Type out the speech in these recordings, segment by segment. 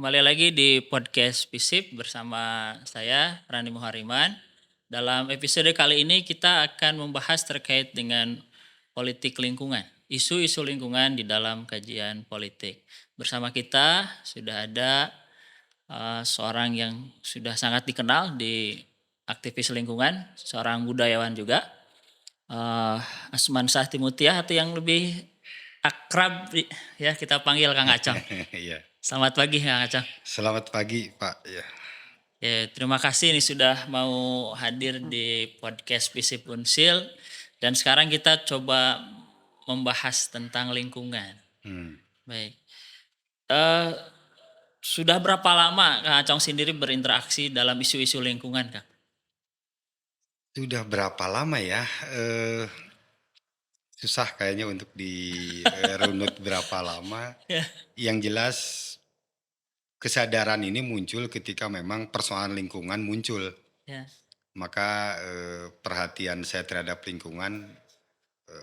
Kembali lagi di podcast FISIP bersama saya Rani Muhariman. Dalam episode kali ini kita akan membahas terkait dengan politik lingkungan, isu-isu lingkungan di dalam kajian politik. Bersama kita sudah ada seorang yang sudah sangat dikenal di aktivis lingkungan, seorang budayawan juga, eh, Asman Sahti Mutia atau yang lebih akrab ya kita panggil Kang Acong. Iya. Selamat pagi Kang Acong. Selamat pagi, Pak. Ya. Ya, terima kasih nih sudah mau hadir di podcast Visip Unsil dan sekarang kita coba membahas tentang lingkungan. Hmm. Baik, eh, sudah berapa lama Kang Acong sendiri berinteraksi dalam isu-isu lingkungan, Kang? Sudah berapa lama ya? Susah kayaknya untuk dirunut berapa lama. Ya, Yang jelas kesadaran ini muncul ketika memang persoalan lingkungan muncul. ya, Maka perhatian saya terhadap lingkungan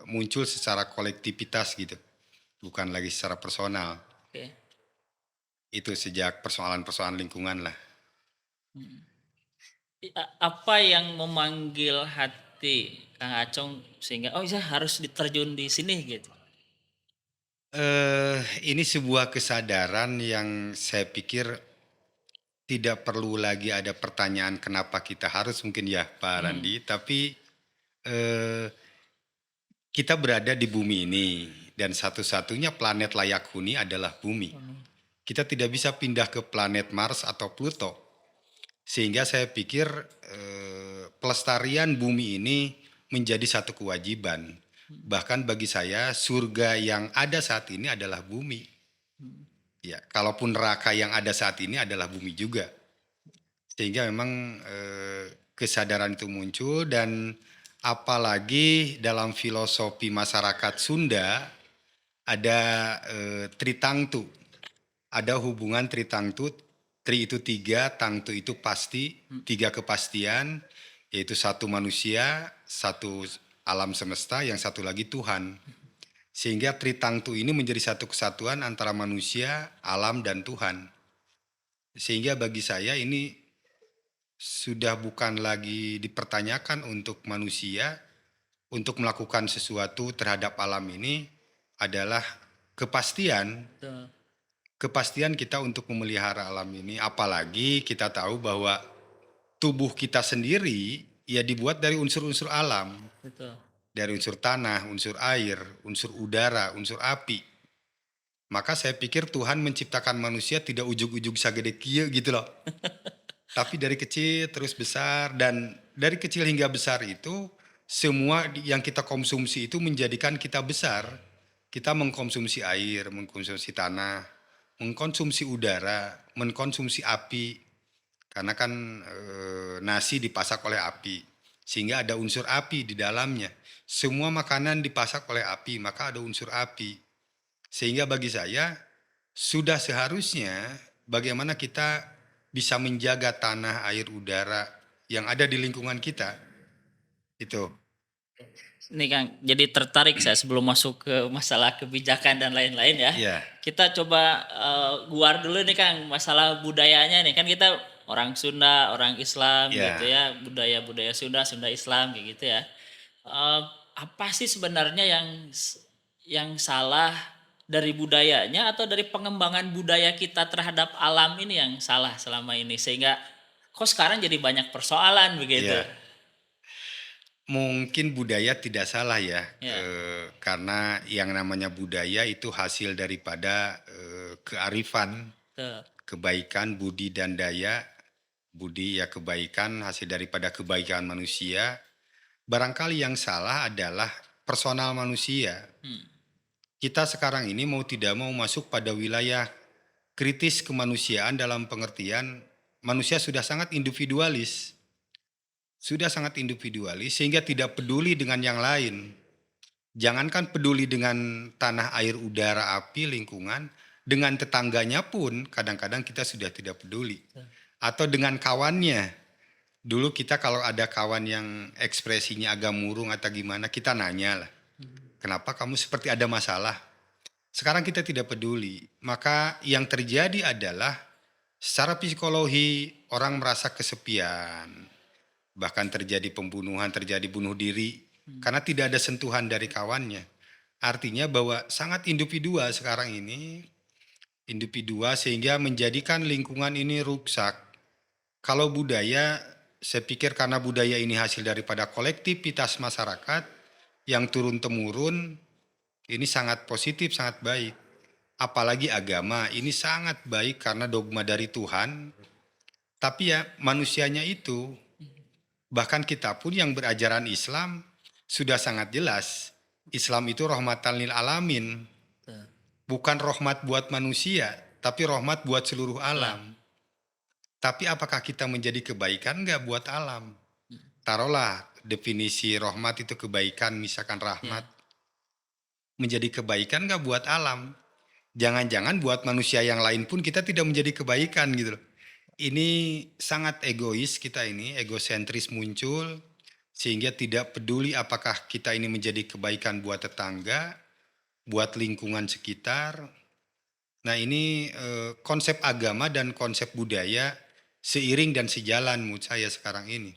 muncul secara kolektivitas gitu. Bukan lagi secara personal. oke. Itu sejak persoalan-persoalan lingkungan lah. Apa yang memanggil hati Kang Acong sehingga oh ya harus diterjun di sini gitu? Ini sebuah kesadaran yang saya pikir tidak perlu lagi ada pertanyaan kenapa kita harus mungkin ya Pak Randi, tapi kita berada di bumi ini dan satu-satunya planet layak huni adalah bumi. Kita tidak bisa pindah ke planet Mars atau Pluto. Sehingga saya pikir pelestarian bumi ini menjadi satu kewajiban. Bahkan bagi saya surga yang ada saat ini adalah bumi. Ya, kalaupun neraka yang ada saat ini adalah bumi juga. Sehingga memang kesadaran itu muncul dan apalagi dalam filosofi masyarakat Sunda ada tritangtu. Ada hubungan tritangtu. Tri itu tiga, tangtu itu pasti, tiga kepastian, yaitu satu manusia, satu alam semesta, yang satu lagi Tuhan. Sehingga tritangtu ini menjadi satu kesatuan antara manusia, alam, dan Tuhan. Sehingga bagi saya ini sudah bukan lagi dipertanyakan untuk manusia untuk melakukan sesuatu terhadap alam ini adalah kepastian. Tuh. Kepastian kita untuk memelihara alam ini, apalagi kita tahu bahwa tubuh kita sendiri ya dibuat dari unsur-unsur alam, Betul. dari unsur tanah, unsur air, unsur udara, unsur api. Maka saya pikir Tuhan menciptakan manusia tidak ujug-ujug sagede kieu gitu loh. Tapi dari kecil terus besar dan dari kecil hingga besar itu semua yang kita konsumsi itu menjadikan kita besar. Kita mengkonsumsi air, mengkonsumsi tanah, mengkonsumsi udara, mengkonsumsi api. Karena kan nasi dipasak oleh api. Sehingga ada unsur api di dalamnya. Semua makanan dipasak oleh api, maka ada unsur api. Sehingga bagi saya sudah seharusnya bagaimana kita bisa menjaga tanah, air, udara yang ada di lingkungan kita. Itu. Nih Kang, jadi tertarik saya sebelum masuk ke masalah kebijakan dan lain-lain ya. Iya. Kita coba guar dulu nih Kang masalah budayanya nih kan kita orang Sunda, orang Islam Iya. gitu ya, budaya-budaya Sunda, Sunda Islam kayak gitu ya. Eh, apa sih sebenarnya yang salah dari budayanya atau dari pengembangan budaya kita terhadap alam ini yang salah selama ini sehingga kok sekarang jadi banyak persoalan begitu. Iya. Mungkin budaya tidak salah ya, Ya. karena yang namanya budaya itu hasil daripada kearifan, Tuh. kebaikan, budi dan daya. Budi ya kebaikan, hasil daripada kebaikan manusia. Barangkali yang salah adalah personal manusia. Kita sekarang ini mau tidak mau masuk pada wilayah kritis kemanusiaan dalam pengertian manusia sudah sangat individualis. Sudah sangat individualis sehingga tidak peduli dengan yang lain. Jangankan peduli dengan tanah, air, udara, api, lingkungan, dengan tetangganya pun kadang-kadang kita sudah tidak peduli. Atau dengan kawannya. Dulu kita kalau ada kawan yang ekspresinya agak murung atau gimana, kita nanya lah. Kenapa kamu seperti ada masalah? Sekarang kita tidak peduli. Maka yang terjadi adalah Secara psikologi orang merasa kesepian, bahkan terjadi pembunuhan, terjadi bunuh diri karena tidak ada sentuhan dari kawannya. Artinya bahwa sangat individual sekarang ini, individual sehingga menjadikan lingkungan ini rusak. Kalau budaya, saya pikir karena budaya ini hasil daripada kolektivitas masyarakat yang turun-temurun, ini sangat positif, sangat baik. Apalagi agama, ini sangat baik karena dogma dari Tuhan. Tapi ya manusianya itu, bahkan kita pun yang berajaran Islam sudah sangat jelas. Islam itu rahmatan lil alamin, Betul. bukan rahmat buat manusia, tapi rahmat buat seluruh Ya. alam. Tapi apakah kita menjadi kebaikan nggak buat alam? Taruhlah definisi rahmat itu kebaikan, misalkan rahmat. Ya. Menjadi kebaikan nggak buat alam? Jangan-jangan buat manusia yang lain pun kita tidak menjadi kebaikan gitu loh. Ini sangat egois kita ini, egosentris muncul sehingga tidak peduli apakah kita ini menjadi kebaikan buat tetangga, buat lingkungan sekitar. Nah ini konsep agama dan konsep budaya seiring dan sejalan menurut saya sekarang ini.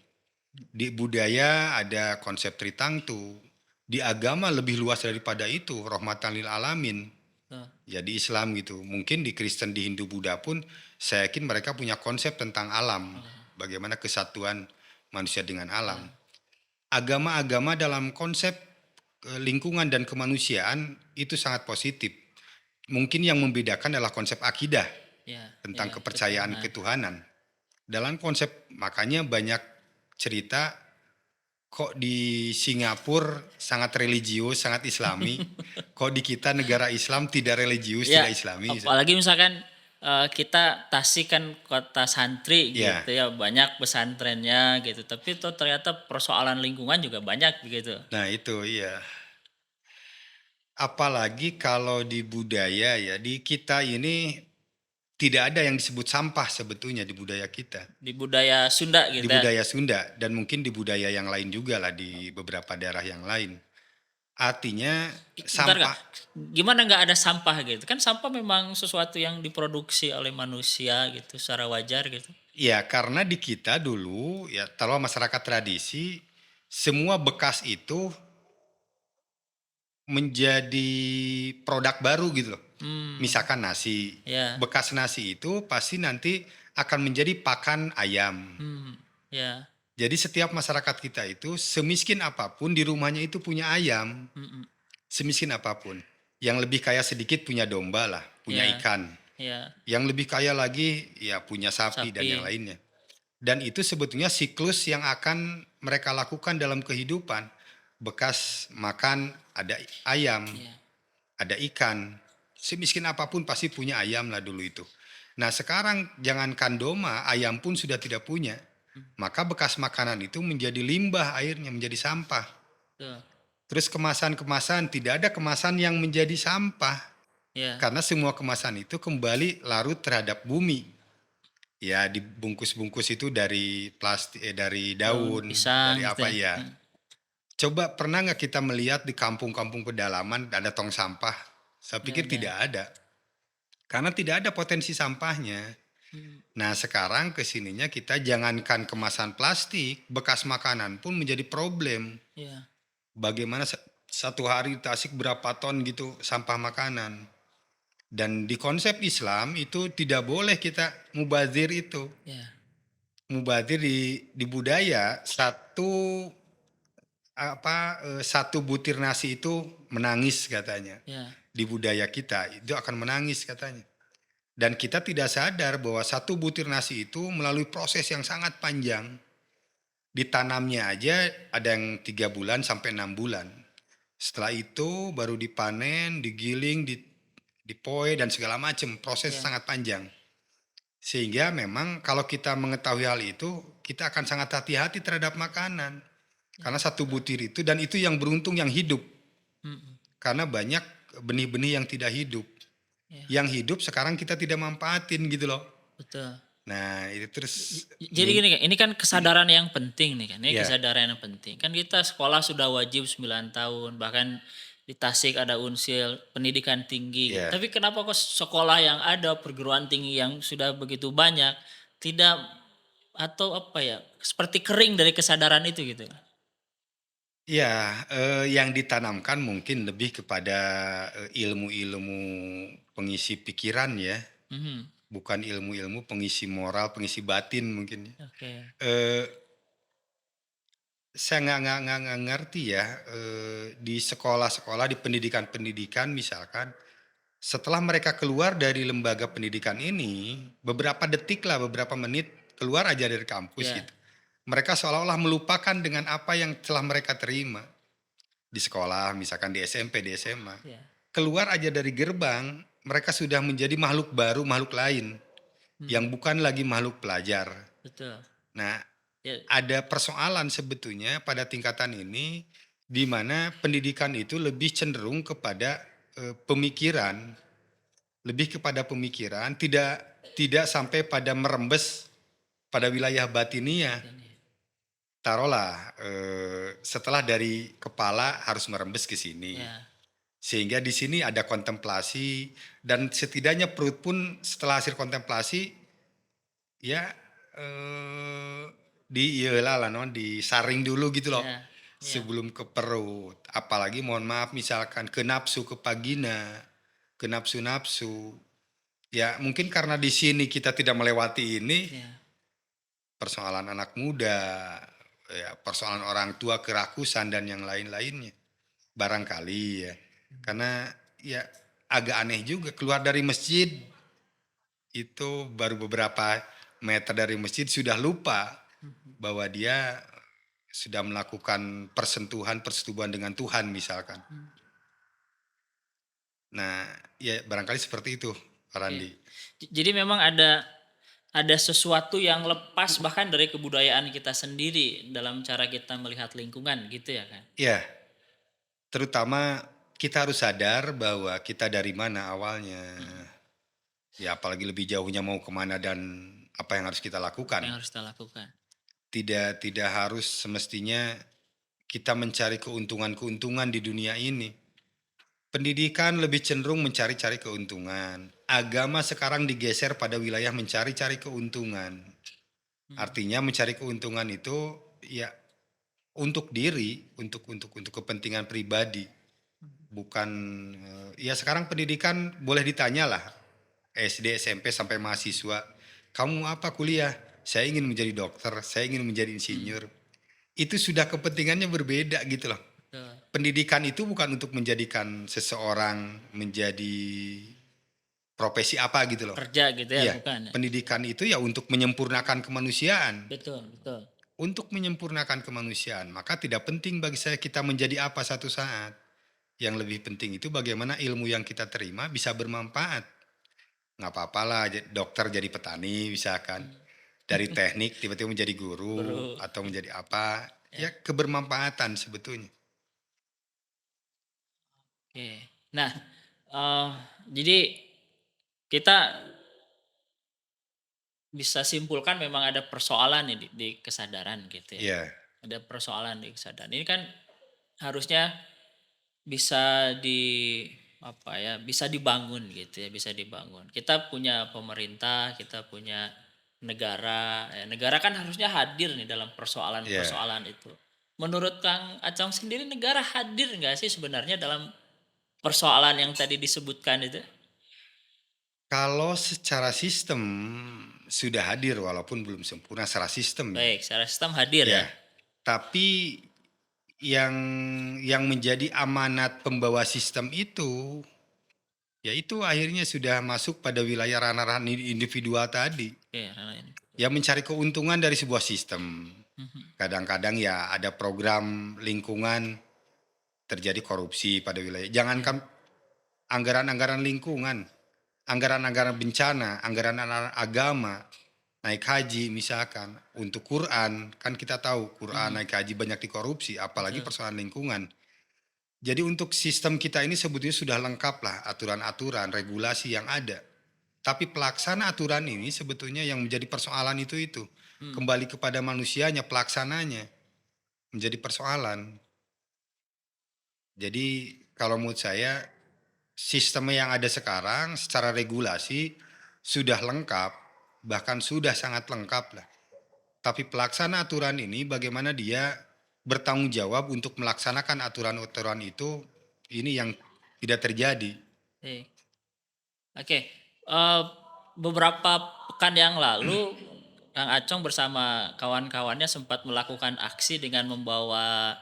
Di budaya ada konsep tritangtu, di agama lebih luas daripada itu, rahmatan lil alamin. Betul. Ya di Islam gitu. Mungkin di Kristen, di Hindu, Buddha pun saya yakin mereka punya konsep tentang alam. Bagaimana kesatuan manusia dengan alam. Agama-agama dalam konsep lingkungan dan kemanusiaan itu sangat positif. Mungkin yang membedakan adalah konsep akidah Ya. tentang Ya. kepercayaan Ketuhanan. ketuhanan. Dalam konsep makanya banyak cerita kok di Singapura sangat religius, sangat islami. Kok di kita negara Islam tidak religius, Ya, tidak islami. apalagi misalkan kita Tasik kan kota santri Ya. gitu ya, banyak pesantrennya gitu. Tapi tuh ternyata persoalan lingkungan juga banyak begitu. Nah itu iya. Apalagi kalau di budaya ya, di kita ini tidak ada yang disebut sampah sebetulnya di budaya kita. Di budaya Sunda Di gitu ya. budaya Sunda dan mungkin di budaya yang lain juga lah di beberapa daerah yang lain. Artinya Bentar Kak, sampah, gimana nggak ada sampah gitu? Kan sampah memang sesuatu yang diproduksi oleh manusia gitu secara wajar gitu. ya karena di kita dulu ya kalau masyarakat tradisi semua bekas itu menjadi produk baru gitu loh. Hmm, Misalkan nasi, ya. bekas nasi itu pasti nanti akan menjadi pakan ayam. Ya. Jadi setiap masyarakat kita itu semiskin apapun di rumahnya itu punya ayam, Mm-mm. semiskin apapun. Yang lebih kaya sedikit punya domba lah, punya Ya. ikan. Ya. Yang lebih kaya lagi ya punya sapi dan yang Sapi. lainnya. Dan itu sebetulnya siklus yang akan mereka lakukan dalam kehidupan. Bekas makan ada ayam, Ya. ada ikan. Semiskin apapun pasti punya ayam lah dulu itu. Nah sekarang jangankan doma, ayam pun sudah tidak punya. Maka bekas makanan itu menjadi limbah airnya, menjadi sampah. Tuh. Terus kemasan-kemasan, tidak ada kemasan yang menjadi sampah. Ya. Karena semua kemasan itu kembali larut terhadap bumi. Ya dibungkus-bungkus itu dari plastik, dari daun, Pisang dari gitu apa ya. ya. Coba pernah nggak kita melihat di kampung-kampung pedalaman ada tong sampah? Saya pikir Nggak ada. tidak ada. Karena tidak ada potensi sampahnya. Nah sekarang kesininya kita jangankan kemasan plastik, bekas makanan pun menjadi problem. Ya. Bagaimana satu hari Tasik berapa ton gitu sampah makanan. Dan di konsep Islam itu tidak boleh kita mubazir itu. Ya. Mubazir di budaya satu butir nasi itu menangis katanya. Ya. Di budaya kita itu akan menangis katanya. Dan kita tidak sadar bahwa satu butir nasi itu melalui proses yang sangat panjang. Ditanamnya aja ada yang 3 bulan sampai 6 bulan. Setelah itu baru dipanen, digiling, dipoe dan segala macam. Proses Ya. sangat panjang. Sehingga memang kalau kita mengetahui hal itu, kita akan sangat hati-hati terhadap makanan. Karena satu butir itu, dan itu yang beruntung yang hidup. Mm-mm. Karena banyak benih-benih yang tidak hidup. Ya. Yang hidup sekarang kita tidak manfaatin gitu loh. Betul. Nah itu terus Jadi gini kan, ini kan kesadaran yang penting nih kan, ini Ya. kesadaran yang penting. Kan kita sekolah sudah wajib 9 tahun, bahkan di Tasik ada Unsil, pendidikan tinggi gitu. Ya. Tapi kenapa kok sekolah yang ada, perguruan tinggi yang sudah begitu banyak tidak atau apa ya, seperti kering dari kesadaran itu gitu? Ya, yang ditanamkan mungkin lebih kepada, ilmu-ilmu pengisi pikiran ya, Mhm, bukan ilmu-ilmu pengisi moral, pengisi batin mungkin ya. oke. Eee, saya nggak ngerti ya, di sekolah-sekolah, di pendidikan-pendidikan misalkan, setelah mereka keluar dari lembaga pendidikan ini, beberapa detik lah, beberapa menit, keluar aja dari kampus Ya, gitu. Mereka seolah-olah melupakan dengan apa yang telah mereka terima di sekolah, misalkan di SMP, di SMA. ya. Keluar aja dari gerbang, mereka sudah menjadi makhluk baru, makhluk lain, yang Mhm, bukan lagi makhluk pelajar. betul. Nah, Ya, ada persoalan sebetulnya pada tingkatan ini, di mana pendidikan itu lebih cenderung kepada, pemikiran, lebih kepada pemikiran, tidak tidak sampai pada merembes pada wilayah batiniah. ini. Taruhlah, setelah dari kepala harus merembes ke sini. Ya, Sehingga di sini ada kontemplasi dan setidaknya perut pun setelah hasil kontemplasi ya, eee, iyalah lah non, disaring dulu gitu loh, ya, ya, sebelum ke perut. Apalagi mohon maaf misalkan ke nafsu, ke vagina, ke nafsu-nafsu. Ya mungkin karena di sini kita tidak melewati ini, ya. persoalan anak muda, ya persoalan orang tua kerakusan dan yang lain-lainnya. Barangkali ya. Karena ya agak aneh juga keluar dari masjid itu baru beberapa meter dari masjid sudah lupa Mhm. bahwa dia sudah melakukan persentuhan persetubuhan dengan Tuhan misalkan. Nah, ya barangkali seperti itu, Pak Oke. Randi. Jadi memang ada sesuatu yang lepas bahkan dari kebudayaan kita sendiri dalam cara kita melihat lingkungan gitu ya kan? Ya, terutama kita harus sadar bahwa kita dari mana awalnya. Mhm. Ya apalagi lebih jauhnya mau kemana dan apa yang harus kita Apa lakukan. yang harus kita lakukan? Tidak harus semestinya kita mencari keuntungan-keuntungan di dunia ini. Pendidikan lebih cenderung mencari-cari keuntungan. Agama sekarang digeser pada wilayah mencari-cari keuntungan. Mhm. Artinya mencari keuntungan itu ya untuk diri, untuk kepentingan pribadi, bukan ya sekarang pendidikan boleh ditanya lah SD, SMP sampai mahasiswa, kamu apa kuliah? Saya ingin menjadi dokter, saya ingin menjadi Mhm. insinyur. Itu sudah kepentingannya berbeda gitu loh. Betul. Pendidikan itu bukan untuk menjadikan seseorang menjadi profesi apa gitu loh. Kerja gitu ya Iya, bukan ya? pendidikan itu ya untuk menyempurnakan kemanusiaan. Betul, betul. Untuk menyempurnakan kemanusiaan, maka tidak penting bagi saya kita menjadi apa satu saat. Yang lebih penting itu bagaimana ilmu yang kita terima bisa bermanfaat. Nggak apa-apalah dokter jadi petani misalkan. Mhm. Dari teknik tiba-tiba menjadi guru Guru, atau menjadi apa. ya, Ya kebermanfaatan sebetulnya. oke. Nah, eee, jadi kita bisa simpulkan memang ada persoalan nih di kesadaran gitu ya. Iya, Ada persoalan di kesadaran. Ini kan harusnya bisa apa ya, bisa dibangun gitu ya, bisa dibangun. Kita punya pemerintah, kita punya negara, ya negara kan harusnya hadir nih dalam iya. persoalan-persoalan itu. Menurut Kang Acong sendiri negara hadir nggak sih sebenarnya dalam persoalan yang tadi disebutkan itu? Kalau secara sistem sudah hadir walaupun belum sempurna secara sistem ya. Baik, secara sistem hadir ya? Ya, tapi yang menjadi amanat pembawa sistem itu, ya itu akhirnya sudah masuk pada wilayah ranah-ranah individual tadi. Oke, karena ini. Ya mencari keuntungan dari sebuah sistem. Mhm, Kadang-kadang ya ada program lingkungan terjadi korupsi pada wilayah. ya, Jangankan anggaran-anggaran lingkungan, anggaran-anggaran bencana, anggaran agama, naik haji misalkan, untuk Quran, kan kita tahu Quran mhm, naik haji banyak dikorupsi, apalagi betul, persoalan lingkungan. Jadi untuk sistem kita ini sebetulnya sudah lengkap lah aturan-aturan, regulasi yang ada. Tapi pelaksana aturan ini sebetulnya yang menjadi persoalan itu. mhm, Kembali kepada manusianya, pelaksananya menjadi persoalan. Jadi kalau menurut saya sistem yang ada sekarang secara regulasi sudah lengkap, bahkan sudah sangat lengkap lah. Tapi pelaksana aturan ini bagaimana dia bertanggung jawab untuk melaksanakan aturan-aturan itu, ini yang tidak terjadi. Oke. Oke, beberapa pekan yang lalu Kang Acong bersama kawan-kawannya sempat melakukan aksi dengan membawa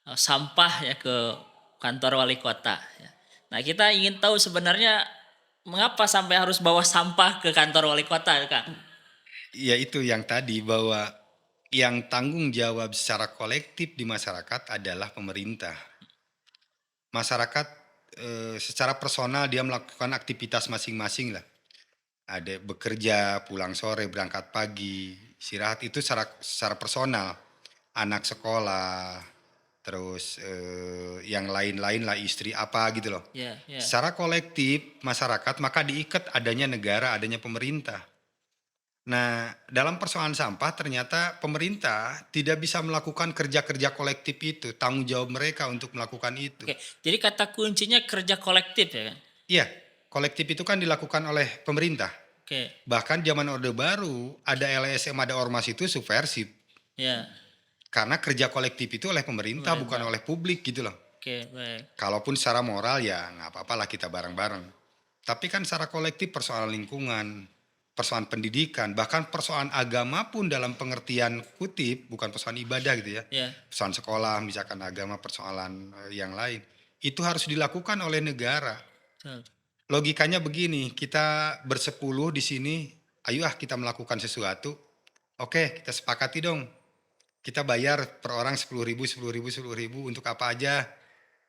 sampah ya ke kantor wali kota. Ya. Nah kita ingin tahu sebenarnya mengapa sampai harus bawa sampah ke kantor wali kota, Kang? Ya itu yang tadi bahwa yang tanggung jawab secara kolektif di masyarakat adalah pemerintah. Masyarakat secara personal dia melakukan aktivitas masing-masing lah. Ada bekerja, pulang sore, berangkat pagi, istirahat itu secara personal. Anak sekolah, terus yang lain-lain lah istri apa gitu loh. Ya, ya. Secara kolektif masyarakat maka diikat adanya negara, adanya pemerintah. Nah, dalam persoalan sampah ternyata pemerintah tidak bisa melakukan kerja-kerja kolektif itu, tanggung jawab mereka untuk melakukan itu. Oke, jadi kata kuncinya kerja kolektif ya, Kang? Iya, kolektif itu kan dilakukan oleh pemerintah. Oke, Bahkan zaman Orde Baru ada LSM, ada ormas itu subversif. ya, Karena kerja kolektif itu oleh pemerintah bukan pemerintah. oleh publik gitu loh. Oke, baik. Kalaupun secara moral ya nggak apa-apa lah kita bareng-bareng. Tapi kan secara kolektif persoalan lingkungan, persoalan pendidikan, bahkan persoalan agama pun dalam pengertian kutip, bukan persoalan ibadah gitu ya. Ya, Persoalan sekolah, misalkan agama, persoalan yang lain. Itu harus dilakukan oleh negara. betul. Logikanya begini, kita bersepuluh di sini, ayo kita melakukan sesuatu. Oke, kita sepakati dong. Kita bayar per orang 10.000, 10.000, 10.000 untuk apa aja?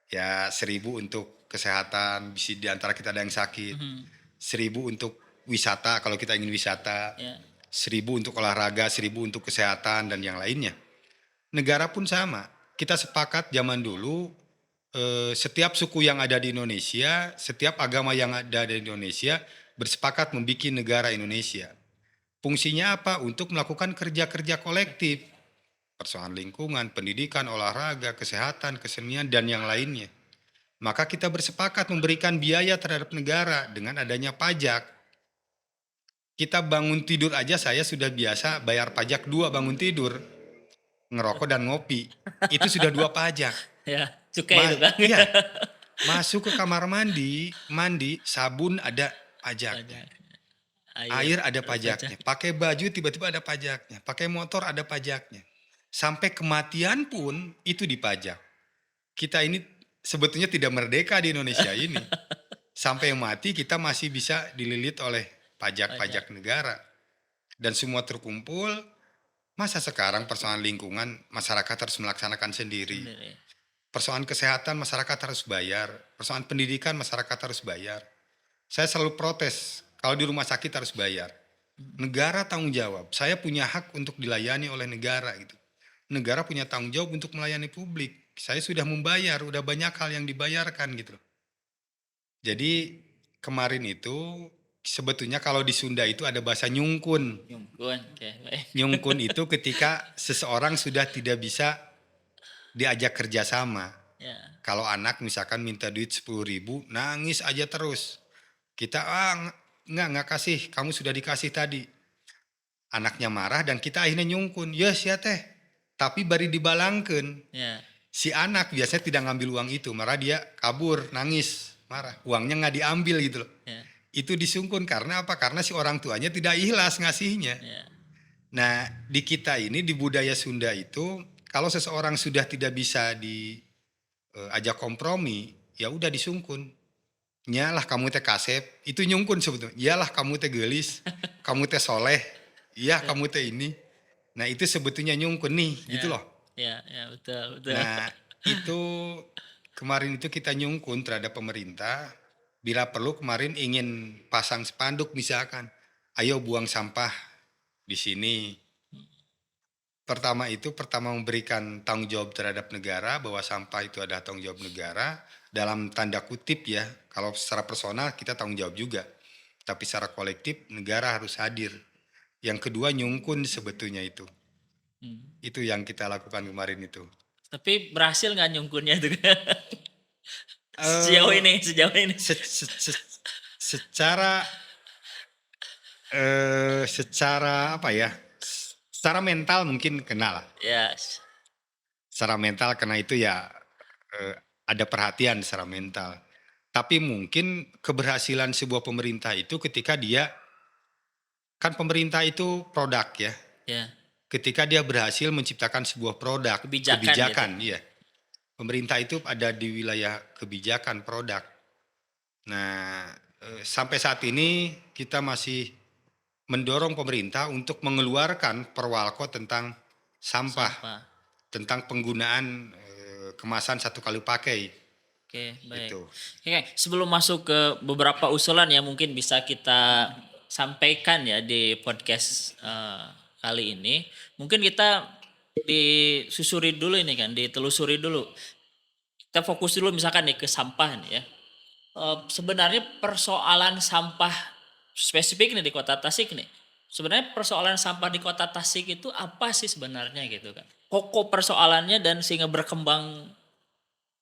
Ya 1.000 untuk kesehatan, bisa di antara kita ada yang sakit. Mhm, 1.000 untuk wisata kalau kita ingin wisata. ya, 1.000 untuk olahraga, 1.000 untuk kesehatan dan yang lainnya. Negara pun sama. Kita sepakat zaman dulu setiap suku yang ada di Indonesia, setiap agama yang ada di Indonesia bersepakat membuat negara Indonesia. Fungsinya apa? Untuk melakukan kerja-kerja kolektif. Persoalan lingkungan, pendidikan, olahraga, kesehatan, kesenian, dan yang lainnya. Maka kita bersepakat memberikan biaya terhadap negara dengan adanya pajak. Kita bangun tidur aja saya sudah biasa bayar pajak 2 bangun tidur. Ngerokok dan ngopi. Itu sudah 2 pajak. ya, cukai itu, Kang. Iya, masuk ke kamar mandi, sabun ada pajaknya. Pajak. Air ada Pajak. pajaknya. Pakai baju tiba-tiba ada pajaknya. Pakai motor ada pajaknya. Sampai kematian pun itu dipajak. Kita ini sebetulnya tidak merdeka di Indonesia ini. Sampai mati kita masih bisa dililit oleh pajak-pajak negara. Dan semua terkumpul, masa sekarang persoalan lingkungan masyarakat harus melaksanakan sendiri. Sendiri. Persoalan kesehatan masyarakat harus bayar. Persoalan pendidikan masyarakat harus bayar. Saya selalu protes, kalau di rumah sakit harus bayar. Negara tanggung jawab, saya punya hak untuk dilayani oleh negara gitu. Negara punya tanggung jawab untuk melayani publik. Saya sudah membayar, udah banyak hal yang dibayarkan gitu. Jadi kemarin itu sebetulnya kalau di Sunda itu ada bahasa nyungkun. Nyungkun. Oke, baik. Nyungkun itu ketika seseorang sudah tidak bisa diajak kerjasama. Ya, Kalau anak misalkan minta duit 10.000, nangis aja terus. Kita nggak kasih, kamu sudah dikasih tadi. Anaknya marah dan kita akhirnya nyungkun. Ya ya teh, tapi bari dibalangkeun. ya, Si anak biasanya tidak ngambil uang itu, marah dia kabur, nangis, marah. Uangnya nggak diambil gitu loh. ya, Itu disungkun karena apa? Karena si orang tuanya tidak ikhlas ngasihnya. ya. Nah, di kita ini di budaya Sunda itu kalau seseorang sudah tidak bisa diajak kompromi, ya udah disungkun. Nyalah kamu teh kasep, itu nyungkun sebetulnya. Iyalah kamu teh gelis, kamu teh soleh, iya kamu teh ini. Nah, itu sebetulnya nyungkun nih, gitu loh. Ya, ya, betul, betul. Nah, itu kemarin itu kita nyungkun terhadap pemerintah. Bila perlu kemarin ingin pasang spanduk misalkan, ayo buang sampah di sini. Pertama memberikan tanggung jawab terhadap negara bahwa sampah itu ada tanggung jawab negara dalam tanda kutip ya. Kalau secara personal kita tanggung jawab juga. Tapi secara kolektif negara harus hadir. Yang kedua nyungkun sebetulnya itu. Hmm. Itu yang kita lakukan kemarin itu. Tapi berhasil nggak nyungkunnya itu? Sejauh Eh, ini, sejauh ini. secara secara apa ya? Secara mental mungkin kena lah. Ya, Secara mental kena itu ya eh, ada perhatian secara mental. Tapi mungkin keberhasilan sebuah pemerintah itu ketika dia kan pemerintah itu produk ya. ya, Ketika dia berhasil menciptakan sebuah produk, kebijakan gitu. kebijakan, iya. Pemerintah itu ada di wilayah kebijakan produk. Nah, sampai saat ini kita masih mendorong pemerintah untuk mengeluarkan perwalko tentang sampah, Sampah. tentang penggunaan kemasan satu kali pakai. Oke, baik. Itu. Oke, sebelum masuk ke beberapa usulan yang mungkin bisa kita sampaikan ya di podcast kali ini, mungkin kita disusuri dulu ini kan, ditelusuri dulu. Kita fokus dulu misalkan nih ke sampah nih ya. Sebenarnya persoalan sampah spesifik nih di Kota Tasik nih. Sebenarnya persoalan sampah di Kota Tasik itu apa sih sebenarnya gitu kan? Pokok persoalannya dan sehingga berkembang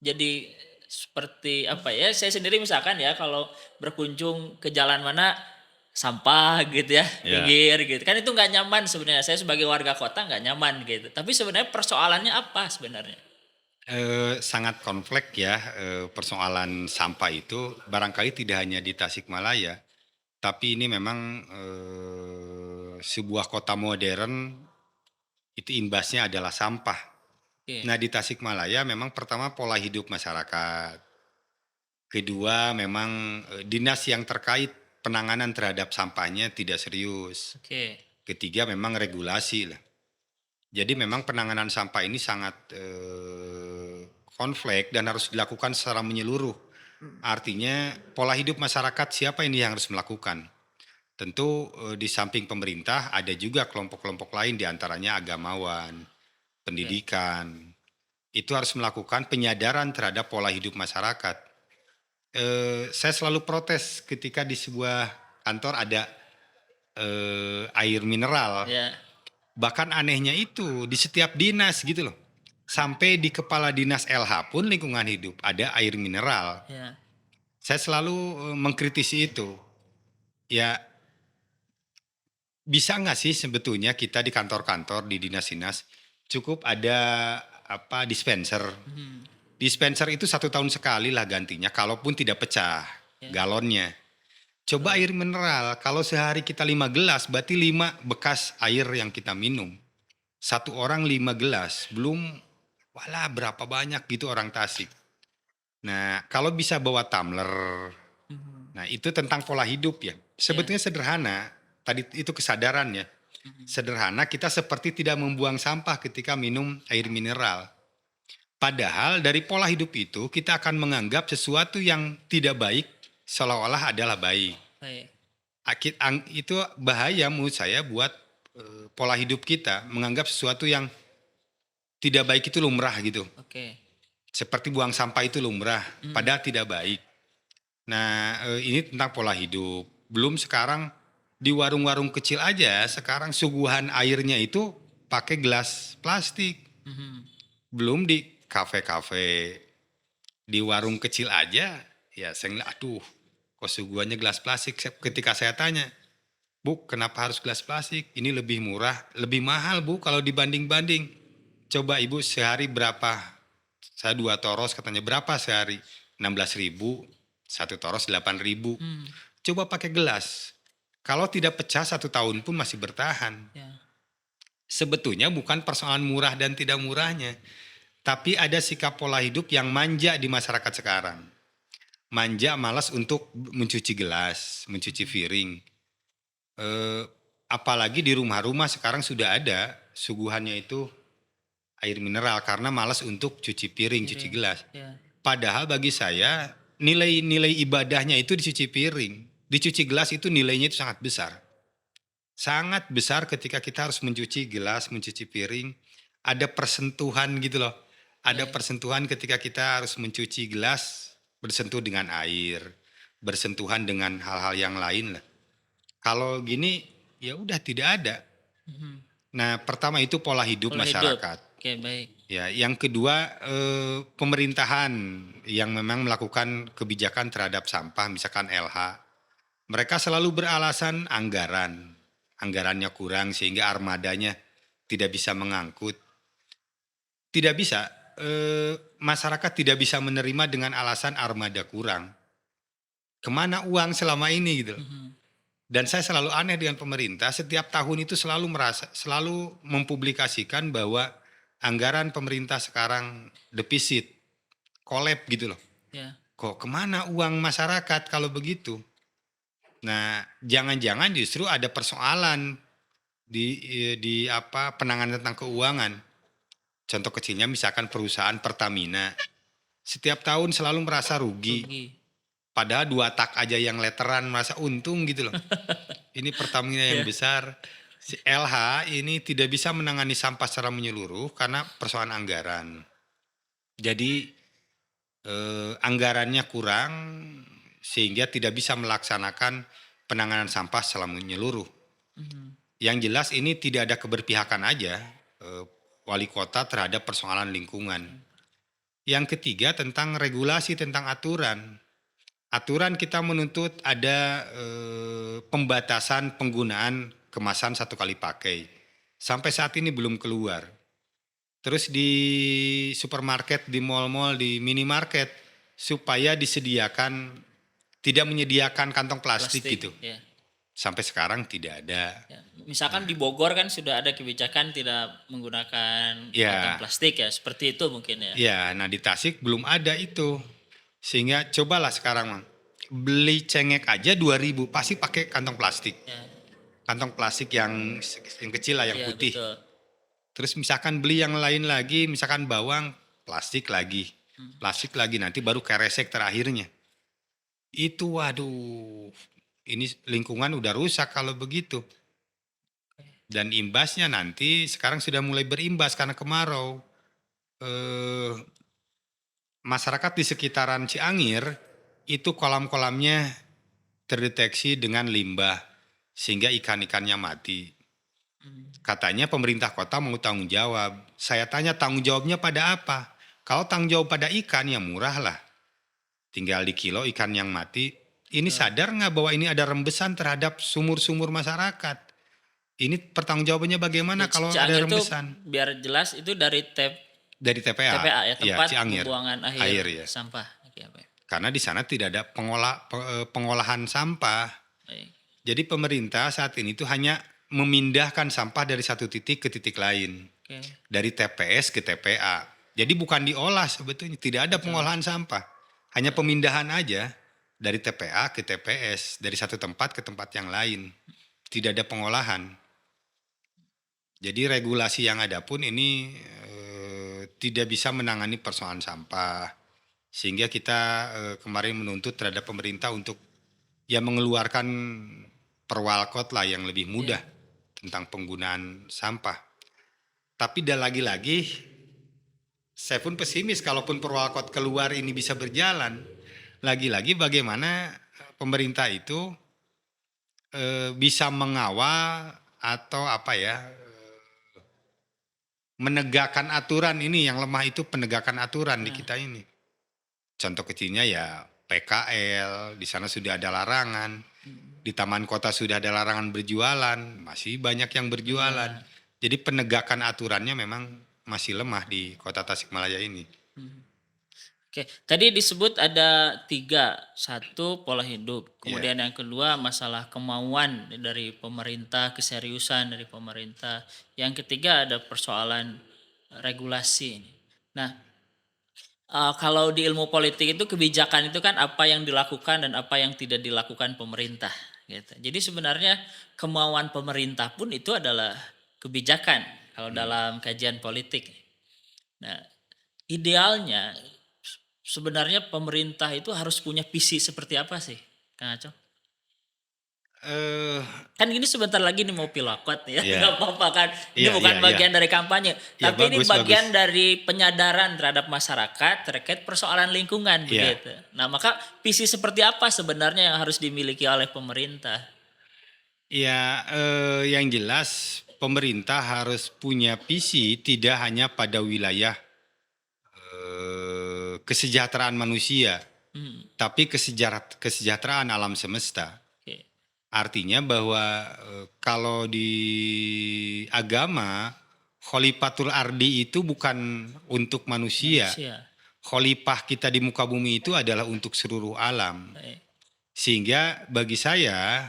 jadi seperti apa ya, saya sendiri misalkan ya kalau berkunjung ke jalan mana sampah gitu ya Ya. pinggir gitu kan itu nggak nyaman sebenarnya, saya sebagai warga kota nggak nyaman gitu, tapi sebenarnya persoalannya apa sebenarnya? Sangat kompleks ya persoalan sampah itu barangkali tidak hanya di Tasikmalaya, tapi ini memang sebuah kota modern itu imbasnya adalah sampah. Oke, Nah di Tasikmalaya memang pertama pola hidup masyarakat, kedua memang dinas yang terkait penanganan terhadap sampahnya tidak serius, oke, ketiga memang regulasi lah. Jadi memang penanganan sampah ini sangat konflik dan harus dilakukan secara menyeluruh. Artinya pola hidup masyarakat siapa ini yang harus melakukan? Tentu di samping pemerintah ada juga kelompok-kelompok lain diantaranya agamawan, oke, pendidikan. Itu harus melakukan penyadaran terhadap pola hidup masyarakat. Saya selalu protes ketika di sebuah kantor ada air mineral. ya, Bahkan anehnya itu di setiap dinas gitu loh. Sampai di kepala dinas LH pun lingkungan hidup ada air mineral. ya, Saya selalu mengkritisi itu. Ya bisa nggak sih sebetulnya kita di kantor-kantor di dinas-dinas cukup ada apa dispenser. mhm, Dispenser itu 1 tahun sekali lah gantinya kalaupun tidak pecah ya, galonnya. Coba air mineral kalau sehari kita 5 gelas berarti 5 bekas air yang kita minum. Satu orang 5 gelas belum walah berapa banyak gitu orang Tasik. Nah kalau bisa bawa tumbler. mhm, Nah itu tentang pola hidup ya. ya, Sebetulnya sederhana. Tadi itu kesadarannya. mhm, Sederhana kita seperti tidak membuang sampah ketika minum air mineral. Padahal dari pola hidup itu kita akan menganggap sesuatu yang tidak baik seolah-olah adalah baik. baik, Itu bahaya menurut saya buat pola hidup kita menganggap sesuatu yang tidak baik itu lumrah gitu. oke, Seperti buang sampah itu lumrah, mhm, padahal tidak baik. Nah, ini tentang pola hidup. Belum sekarang di warung-warung kecil aja sekarang suguhan airnya itu pakai gelas plastik. mhm, Belum di kafe-kafe, di warung kecil aja ya saya ngeliat aduh kok suguhannya gelas plastik. Ketika saya tanya, "Bu, kenapa harus gelas plastik? Ini lebih murah, lebih mahal, Bu, kalau dibanding-banding. Coba Ibu sehari berapa?" Saya 2 toros katanya, "Berapa sehari?" 16.000, 1 toros 8.000. mmm, Coba pakai gelas. Kalau tidak pecah 1 tahun pun masih bertahan. ya, Sebetulnya bukan persoalan murah dan tidak murahnya, tapi ada sikap pola hidup yang manja di masyarakat sekarang. Manja malas untuk mencuci gelas, mencuci piring. Eh, Apalagi di rumah-rumah sekarang sudah ada suguhannya itu air mineral karena malas untuk cuci piring, cuci piring, gelas. ya, Padahal bagi saya nilai-nilai ibadahnya itu dicuci piring. Dicuci gelas itu nilainya itu sangat besar. Sangat besar ketika kita harus mencuci gelas, mencuci piring. Ada persentuhan gitu loh. Ada ya, persentuhan ketika kita harus mencuci gelas, bersentuh dengan air, bersentuhan dengan hal-hal yang lain lah. Kalau gini ya udah tidak ada. mhm, Nah pertama itu pola hidup pola hidup, masyarakat. oke, baik, Ya, yang kedua pemerintahan yang memang melakukan kebijakan terhadap sampah, misalkan LH, mereka selalu beralasan anggarannya kurang sehingga armadanya tidak bisa mengangkut. Tidak bisa, masyarakat tidak bisa menerima dengan alasan armada kurang. Kemana uang selama ini gitu loh. Mhm. Dan saya selalu aneh dengan pemerintah, setiap tahun itu selalu mempublikasikan bahwa anggaran pemerintah sekarang defisit, kolab gitu loh. Ya. Kok kemana uang masyarakat kalau begitu? Nah, jangan-jangan justru ada persoalan di apa penanganan tentang keuangan. Contoh kecilnya misalkan perusahaan Pertamina setiap tahun selalu merasa rugi. Rugi. Padahal 2 tak aja yang letteran merasa untung gitu loh. Ini Pertamina yang Ya. besar. Si LH ini tidak bisa menangani sampah secara menyeluruh karena persoalan anggaran. Jadi anggarannya kurang sehingga tidak bisa melaksanakan penanganan sampah secara menyeluruh. Mhm. Yang jelas ini tidak ada keberpihakan aja wali kota terhadap persoalan lingkungan. Yang ketiga tentang regulasi tentang aturan. Aturan kita menuntut ada pembatasan penggunaan kemasan 1 kali pakai. Sampai saat ini belum keluar. Terus di supermarket, di mal-mal, di minimarket supaya tidak menyediakan kantong plastik gitu. Ya. Sampai sekarang tidak ada. Ya. Misalkan di Bogor kan sudah ada kebijakan tidak menggunakan kantong Ya, plastik ya, seperti itu mungkin ya. ya, nah di Tasik belum ada itu. Sehingga cobalah sekarang Mang. Beli cengek aja 2.000 pasti pakai kantong plastik. Ya, Kantong plastik yang kecil lah, yang ya putih. betul. Terus misalkan beli yang lain lagi, misalkan bawang, plastik lagi. Plastik lagi, nanti baru keresek terakhirnya. Itu waduh, ini lingkungan udah rusak kalau begitu. Dan imbasnya nanti sekarang sudah mulai berimbas karena kemarau. Eh, Masyarakat di sekitaran Ciangir itu kolam-kolamnya terdeteksi dengan limbah sehingga ikan-ikannya mati. Katanya pemerintah kota mau tanggung jawab. Saya tanya tanggung jawabnya pada apa? Kalau tanggung jawab pada ikan ya murah lah. Tinggal di kilo ikan yang mati. Ini sadar nggak bahwa ini ada rembesan terhadap sumur-sumur masyarakat? Ini pertanggungjawabannya bagaimana Ya, kalau ada Ciangir itu rembesan? biar jelas itu dari Dari TPA, TPA ya, ya tempat Ciangir, pembuangan air akhir ya. sampah. Oke, oke. Karena di sana tidak ada pengolahan sampah. Baik. Jadi pemerintah saat ini tuh hanya memindahkan sampah dari satu titik ke titik lain. Oke. Dari TPS ke TPA. Jadi bukan diolah sebetulnya, tidak ada pengolahan sampah. Hanya pemindahan aja dari TPA ke TPS, dari satu tempat ke tempat yang lain. Tidak ada pengolahan. Jadi regulasi yang ada pun ini tidak bisa menangani persoalan sampah. Sehingga kita kemarin menuntut terhadap pemerintah untuk ya mengeluarkan perwalkot lah yang lebih mudah tentang penggunaan sampah. Tapi dan lagi-lagi saya pun pesimis kalaupun perwalkot keluar ini bisa berjalan. Lagi-lagi bagaimana pemerintah itu bisa mengawal atau apa ya menegakkan aturan ini. Yang lemah itu penegakan aturan di kita ini. Contoh kecilnya ya PKL, di sana sudah ada larangan. Di taman kota sudah ada larangan berjualan, masih banyak yang berjualan. Jadi penegakan aturannya memang masih lemah di kota Tasikmalaya ini. Oke, tadi disebut ada 3, 1 pola hidup, kemudian yang kedua masalah kemauan dari pemerintah, keseriusan dari pemerintah, yang ketiga ada persoalan regulasi. Nah, kalau di ilmu politik itu kebijakan itu kan apa yang dilakukan dan apa yang tidak dilakukan pemerintah, gitu. Jadi sebenarnya kemauan pemerintah pun itu adalah kebijakan kalau dalam kajian politik. Nah, idealnya sebenarnya pemerintah itu harus punya visi seperti apa sih, Kang Aco? Eh, Kan ini sebentar lagi nih mau pilakot ya, Iya. nggak apa-apa kan. Ini Iya, bukan iya, bagian iya. dari kampanye, Ya, tapi ini bagus, bagian bagus. dari penyadaran terhadap masyarakat terkait persoalan lingkungan Iya. begitu. Nah, maka visi seperti apa sebenarnya yang harus dimiliki oleh pemerintah? Ya, yang jelas pemerintah harus punya visi tidak hanya pada wilayah kesejahteraan manusia, tapi kesejahteraan alam semesta. Oke. Artinya bahwa kalau di agama, Kholifatul Ardi itu bukan untuk manusia. Manusia. Khalifah kita di muka bumi itu adalah untuk seluruh alam. Baik. Sehingga bagi saya,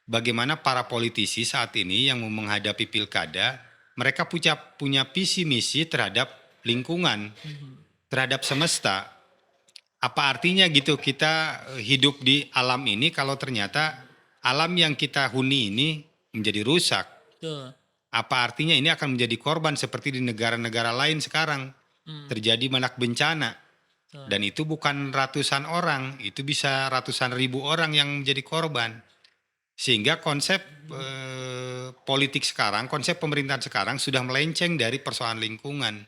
bagaimana para politisi saat ini yang menghadapi pilkada, mereka punya visi misi terhadap lingkungan, terhadap semesta. Apa artinya gitu kita hidup di alam ini kalau ternyata alam yang kita huni ini menjadi rusak? Betul. Apa artinya ini akan menjadi korban seperti di negara-negara lain sekarang? Terjadi banyak bencana. Betul. Dan itu bukan ratusan orang, itu bisa ratusan ribu orang yang menjadi korban. Sehingga konsep politik sekarang, konsep pemerintahan sekarang sudah melenceng dari persoalan lingkungan.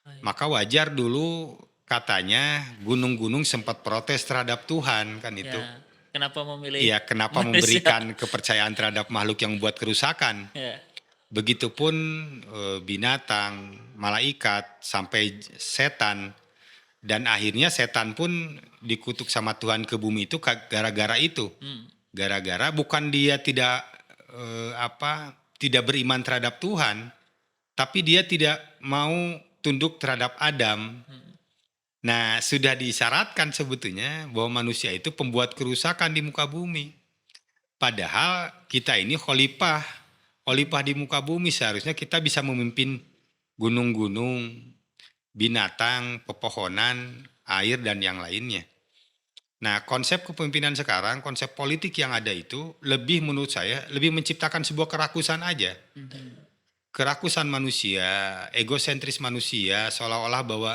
Baik. Maka wajar dulu katanya gunung-gunung sempat protes terhadap Tuhan kan itu. Ya. Kenapa memilih? Iya, kenapa manusia? memberikan kepercayaan terhadap makhluk yang membuat kerusakan. Ya. Begitupun binatang, malaikat, sampai setan. Dan akhirnya setan pun dikutuk sama Tuhan ke bumi itu gara-gara itu. Gara-gara bukan dia tidak tidak beriman terhadap Tuhan, tapi dia tidak mau tunduk terhadap Adam. Nah, sudah disyaratkan sebetulnya bahwa manusia itu pembuat kerusakan di muka bumi. Padahal kita ini khalifah di muka bumi, seharusnya kita bisa memimpin gunung-gunung, binatang, pepohonan, air, dan yang lainnya. Nah, konsep kepemimpinan sekarang, konsep politik yang ada itu lebih menurut saya, lebih menciptakan sebuah kerakusan aja. Kerakusan manusia, egosentris manusia, seolah-olah bahwa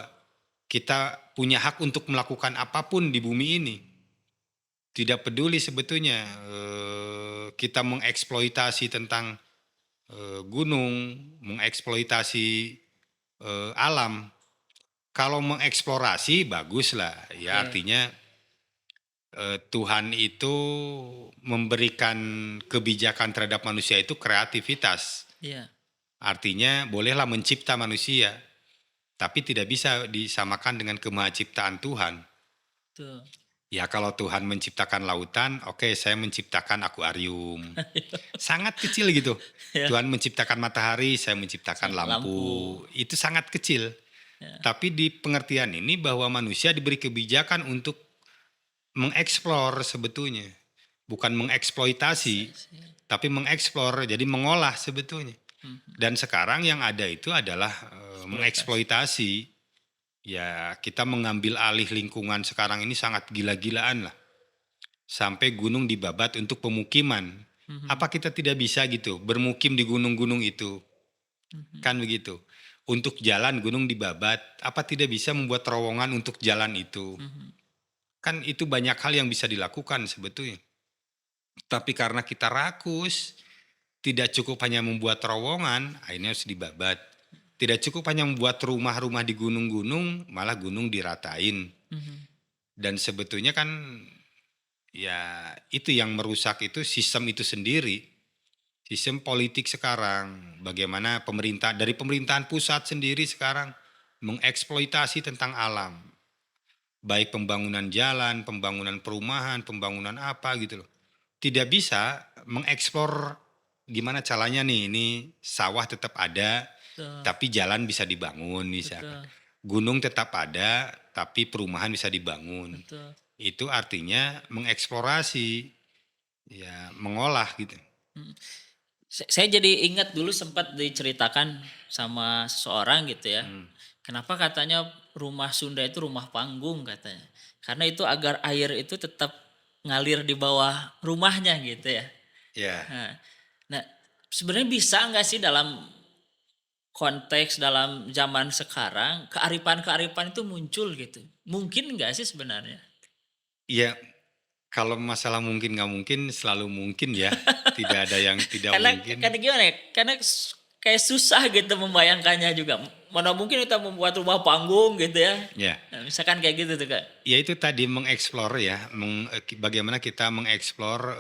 kita punya hak untuk melakukan apapun di bumi ini. Tidak peduli sebetulnya kita mengeksploitasi tentang gunung, mengeksploitasi alam. Kalau mengeksplorasi baguslah, ya artinya Tuhan itu memberikan kebijakan terhadap manusia itu kreativitas. Iya. Artinya bolehlah mencipta manusia, tapi tidak bisa disamakan dengan kemahaciptaan Tuhan. Betul. Ya kalau Tuhan menciptakan lautan, oke, saya menciptakan akuarium. Sangat kecil gitu. Ya. Tuhan menciptakan matahari, saya menciptakan lampu. Itu sangat kecil. Tapi di pengertian ini bahwa manusia diberi kebijakan untuk mengeksplor sebetulnya. Bukan mengeksploitasi, tapi mengeksplor, jadi mengolah sebetulnya. Dan sekarang yang ada itu adalah mengeksploitasi. Ya, kita mengambil alih lingkungan sekarang ini sangat gila-gilaan lah. Sampai gunung dibabat untuk pemukiman. Apa kita tidak bisa gitu bermukim di gunung-gunung itu? Kan begitu. Untuk jalan gunung dibabat, apa tidak bisa membuat terowongan untuk jalan itu? Kan itu banyak hal yang bisa dilakukan sebetulnya. Tapi karena kita rakus, tidak cukup hanya membuat terowongan, akhirnya harus dibabat. Tidak cukup hanya membuat rumah-rumah di gunung-gunung, malah gunung diratain. Dan sebetulnya kan ya itu yang merusak itu sistem itu sendiri. Sistem politik sekarang, bagaimana dari pemerintahan pusat sendiri sekarang mengeksploitasi tentang alam. Baik pembangunan jalan, pembangunan perumahan, pembangunan apa gitu loh. Tidak bisa mengeksplor gimana caranya nih, ini sawah tetap ada, tapi jalan bisa dibangun misalkan. Gunung tetap ada, tapi perumahan bisa dibangun. Betul. Itu artinya mengeksplorasi, ya mengolah gitu. Saya jadi ingat dulu sempat diceritakan sama seseorang gitu ya. Kenapa katanya rumah Sunda itu rumah panggung katanya. Karena itu agar air itu tetap ngalir di bawah rumahnya gitu ya. Ya. Nah sebenarnya bisa nggak sih dalam konteks dalam zaman sekarang kearifan-kearifan itu muncul gitu. Mungkin nggak sih sebenarnya? Ya, kalau masalah mungkin nggak mungkin selalu mungkin ya. Tidak ada yang tidak mungkin. Karena gimana ya? Karena kayak susah gitu membayangkannya juga. Mana mungkin kita membuat rumah panggung gitu ya. Ya. Nah, misalkan kayak gitu tuh Kak. Ya itu tadi mengeksplor ya. Bagaimana kita mengeksplor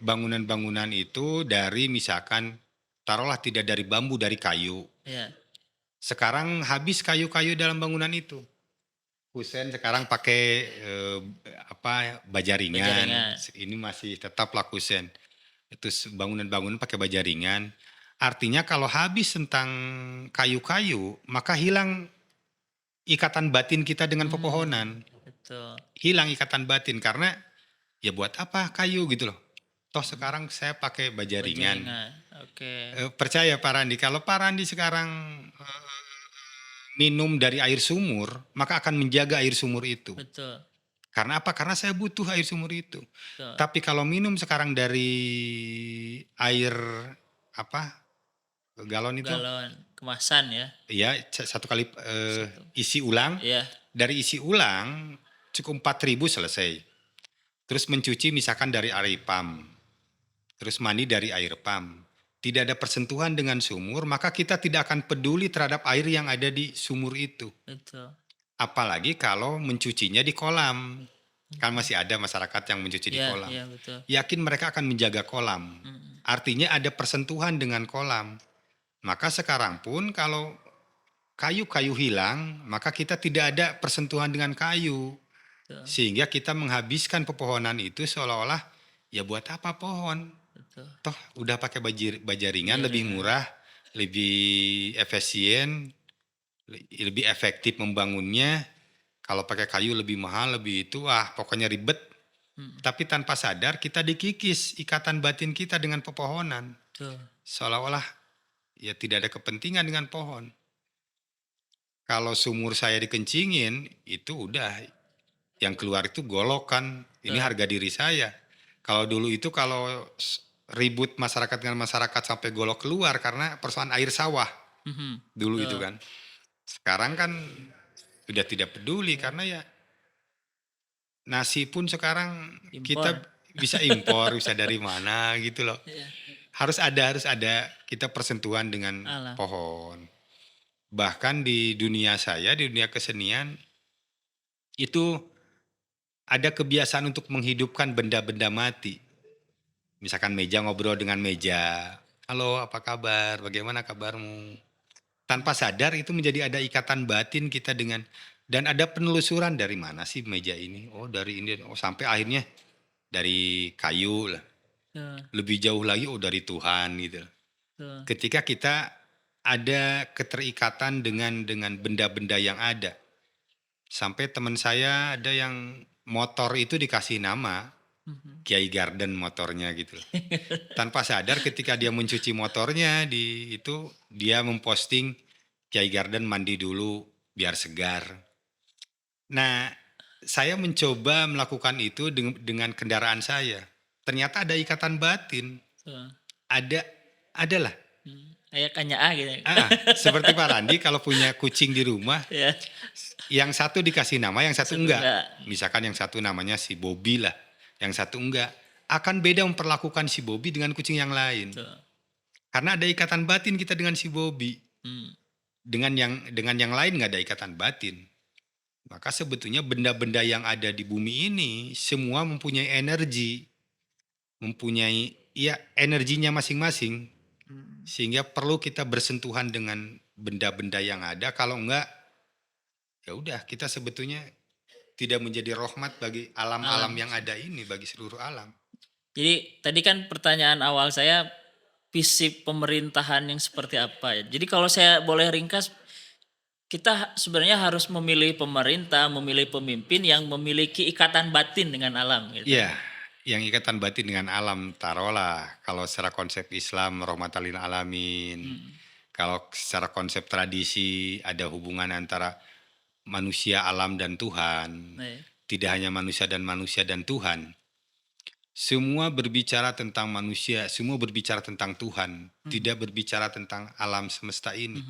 bangunan-bangunan itu dari misalkan taruhlah tidak dari bambu, dari kayu. Ya. Sekarang habis kayu-kayu dalam bangunan itu. Kusen sekarang pakai baja Baja ringan. ringan. Ini masih tetaplah kusen. Itu bangunan-bangunan pakai baja ringan. Artinya kalau habis tentang kayu-kayu, maka hilang ikatan batin kita dengan pepohonan. Betul. Hilang ikatan batin karena ya buat apa kayu gitu loh. Toh sekarang saya pakai baja Baja ringan. ringan. Oke. Percaya Pak Randi, kalau Pak Randi sekarang minum dari air sumur, maka akan menjaga air sumur itu. Betul. Karena apa? Karena saya butuh air sumur itu. Betul. Tapi kalau minum sekarang dari air galon itu, Galon kemasan ya. ya satu kali isi ulang. Iya. Dari isi ulang cukup 4.000 selesai. Terus mencuci misalkan dari air pam. Terus mandi dari air pam. Tidak ada persentuhan dengan sumur, maka kita tidak akan peduli terhadap air yang ada di sumur itu. Betul. Apalagi kalau mencucinya di kolam. Kan masih ada masyarakat yang mencuci di Iya, kolam. iya betul. Yakin mereka akan menjaga kolam. Artinya ada persentuhan dengan kolam. Maka sekarang pun kalau kayu-kayu hilang, maka kita tidak ada persentuhan dengan kayu. Betul. Sehingga kita menghabiskan pepohonan itu seolah-olah ya buat apa pohon? Betul. Toh udah pakai baja ringan, Baja lebih ringan. murah, lebih efisien, lebih efektif membangunnya. Kalau pakai kayu lebih mahal, lebih itu, pokoknya ribet. Tapi tanpa sadar kita dikikis ikatan batin kita dengan pepohonan. Betul. Seolah-olah ya tidak ada kepentingan dengan pohon. Kalau sumur saya dikencingin, itu udah yang keluar itu golokan. Ini harga diri saya. Kalau dulu itu kalau ribut masyarakat dengan masyarakat sampai golok keluar karena persoalan air sawah. Dulu itu kan. Sekarang kan sudah tidak peduli karena ya nasi pun sekarang Impor. kita bisa impor, bisa dari mana gitu loh. Iya. Harus ada kita persentuhan dengan Alam. pohon. Bahkan di dunia saya, di dunia kesenian itu ada kebiasaan untuk menghidupkan benda-benda mati. Misalkan meja ngobrol dengan meja. Halo, apa kabar? Bagaimana kabarmu? Tanpa sadar itu menjadi ada ikatan batin kita dengan, dan ada penelusuran dari mana sih meja ini? Oh dari ini, oh sampai akhirnya dari kayu lah. Betul. Lebih jauh lagi dari Tuhan gitu. Betul. Ketika kita ada keterikatan dengan benda-benda yang ada. Sampai teman saya ada yang motor itu dikasih nama Kiai Garden motornya gitu. Tanpa sadar ketika dia mencuci motornya itu dia memposting Kiai Garden mandi dulu biar segar. Nah, saya mencoba melakukan itu dengan kendaraan saya. Ternyata ada ikatan batin. Betul. Adalah. Kayak kanya gitu. Seperti Pak Randi kalau punya kucing di rumah, Ya. yang satu dikasih nama, yang satu enggak. enggak. Misalkan yang satu namanya si Bobby lah, yang satu enggak. Akan beda memperlakukan si Bobby dengan kucing yang lain. Betul. Karena ada ikatan batin kita dengan si Bobby. Hmm. Dengan yang lain nggak ada ikatan batin. Maka sebetulnya benda-benda yang ada di bumi ini semua mempunyai energi. Mempunyai energinya masing-masing. Sehingga perlu kita bersentuhan dengan benda-benda yang ada. Kalau enggak, ya udah kita sebetulnya tidak menjadi rahmat bagi alam-alam yang ada ini, bagi seluruh alam. Jadi tadi kan pertanyaan awal saya visi pemerintahan yang seperti apa ya. Jadi kalau saya boleh ringkas, kita sebenarnya harus memilih pemerintah, memilih pemimpin yang memiliki ikatan batin dengan alam. Gitu. Iya, yang ikatan batin dengan alam, taruhlah kalau secara konsep Islam rahmatan lil alamin. Kalau secara konsep tradisi ada hubungan antara manusia, alam dan Tuhan. Tidak hanya manusia dan Tuhan. Semua berbicara tentang manusia, semua berbicara tentang Tuhan, tidak berbicara tentang alam semesta ini.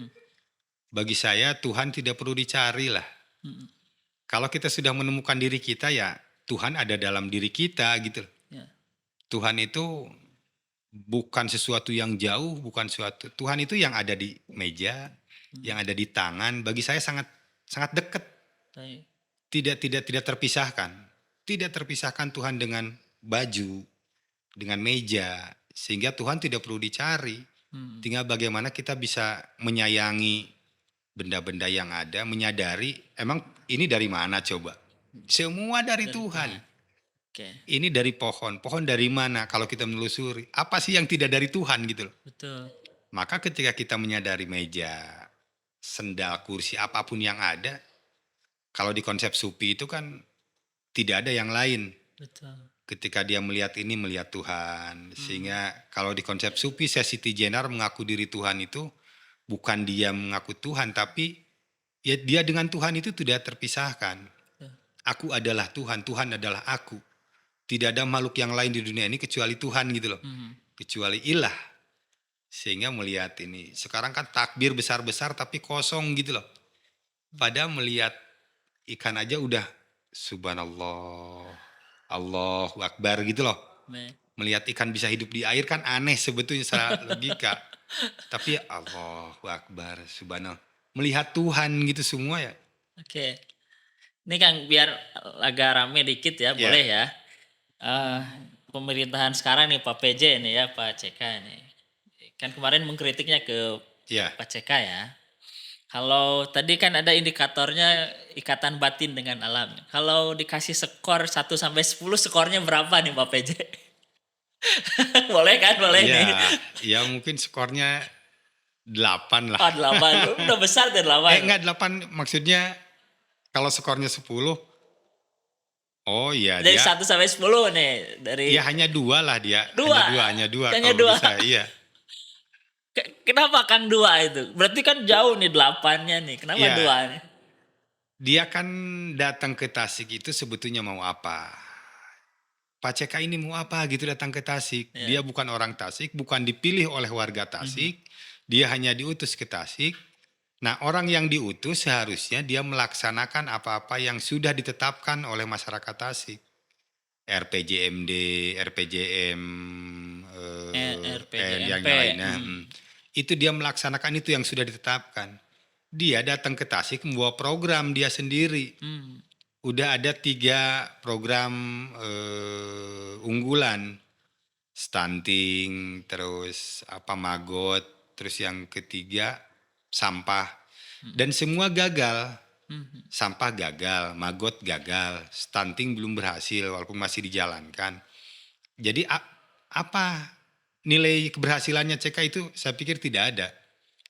Bagi saya Tuhan tidak perlu dicari lah. Kalau kita sudah menemukan diri kita, ya Tuhan ada dalam diri kita gitu. Ya. Tuhan itu bukan sesuatu yang jauh, bukan sesuatu. Tuhan itu yang ada di meja, yang ada di tangan. Bagi saya sangat sangat dekat. Tidak terpisahkan. Tidak terpisahkan Tuhan dengan baju, dengan meja, sehingga Tuhan tidak perlu dicari. Tinggal bagaimana kita bisa menyayangi benda-benda yang ada, menyadari emang ini dari mana coba? Semua dari Dari Tuhan. Tuhan. Oke, Ini dari pohon. Pohon dari mana? Kalau kita menelusuri, apa sih yang tidak dari Tuhan gitu loh. betul. Maka ketika kita menyadari meja, sendal, kursi, apapun yang ada, kalau di konsep supi itu kan tidak ada yang lain. Betul. Ketika dia melihat ini, melihat Tuhan. Sehingga kalau di konsep supi, Siti Jenar mengaku diri Tuhan itu bukan dia mengaku Tuhan, tapi ya dia dengan Tuhan itu tidak terpisahkan. Aku adalah Tuhan, Tuhan adalah aku. Tidak ada makhluk yang lain di dunia ini kecuali Tuhan gitu loh. Kecuali ilah. Sehingga melihat ini. Sekarang kan takbir besar-besar tapi kosong gitu loh. Padahal melihat ikan aja udah subhanallah, Allahu Akbar gitu loh. Baik. Melihat ikan bisa hidup di air kan aneh sebetulnya secara logika. Tapi Allahu Akbar, subhanallah. Melihat Tuhan gitu semua ya. Oke. Ini Kang biar agak rame dikit ya, Ya. boleh ya. Pemerintahan sekarang nih Pak PJ nih ya, Pak CK nih. Kan kemarin mengkritiknya ke Ya. Pak CK ya. Kalau tadi kan ada indikatornya ikatan batin dengan alam. Kalau dikasih skor 1 sampai 10 skornya berapa nih Pak PJ? Boleh kan? Boleh nih. Ya mungkin skornya 8 lah. Oh 8, udah besar tuh 8. Enggak 8 maksudnya kalau skornya 10. Oh iya Dari dia. 1 sampai 10 nih. Dari Ya hanya 2 lah dia. Dua. Hanya dua Hanya kalau dua. bisa, iya. Kenapa Kang 2 itu? Berarti kan jauh nih 8-nya nih. Kenapa Iya. 2 nih? Dia kan datang ke Tasik itu sebetulnya mau apa? Pak CK ini mau apa gitu datang ke Tasik. Dia bukan orang Tasik, bukan dipilih oleh warga Tasik. Dia hanya diutus ke Tasik. Nah, orang yang diutus seharusnya dia melaksanakan apa-apa yang sudah ditetapkan oleh masyarakat Tasik. RPJMD, RPJM, yang RPJMP. lainnya. Itu dia melaksanakan itu yang sudah ditetapkan. Dia datang ke Tasik membawa program dia sendiri. Udah ada 3 program unggulan. Stunting, terus magot, terus yang ketiga sampah. Dan semua gagal. Sampah gagal, magot gagal, stunting belum berhasil walaupun masih dijalankan. Jadi apa nilai keberhasilannya CK itu saya pikir tidak ada.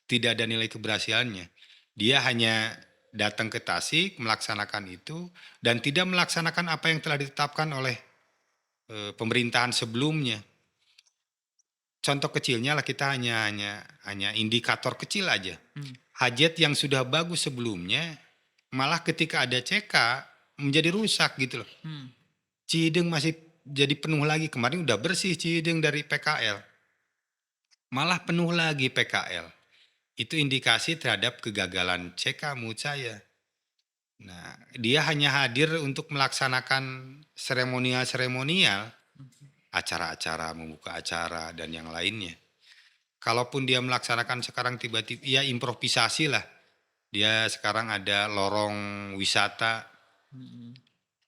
Tidak ada nilai keberhasilannya. Dia hanya datang ke Tasik melaksanakan itu dan tidak melaksanakan apa yang telah ditetapkan oleh pemerintahan sebelumnya. Contoh kecilnya lah kita hanya indikator kecil aja. Hajat yang sudah bagus sebelumnya malah ketika ada CK menjadi rusak gitu loh. Cideng masih jadi penuh lagi. Kemarin udah bersih Cideng dari PKL. Malah penuh lagi PKL. Itu indikasi terhadap kegagalan CK menurut saya. Nah, dia hanya hadir untuk melaksanakan seremonial, acara-acara, membuka acara dan yang lainnya. Kalaupun dia melaksanakan sekarang tiba-tiba, ya improvisasi lah. Dia sekarang ada lorong wisata.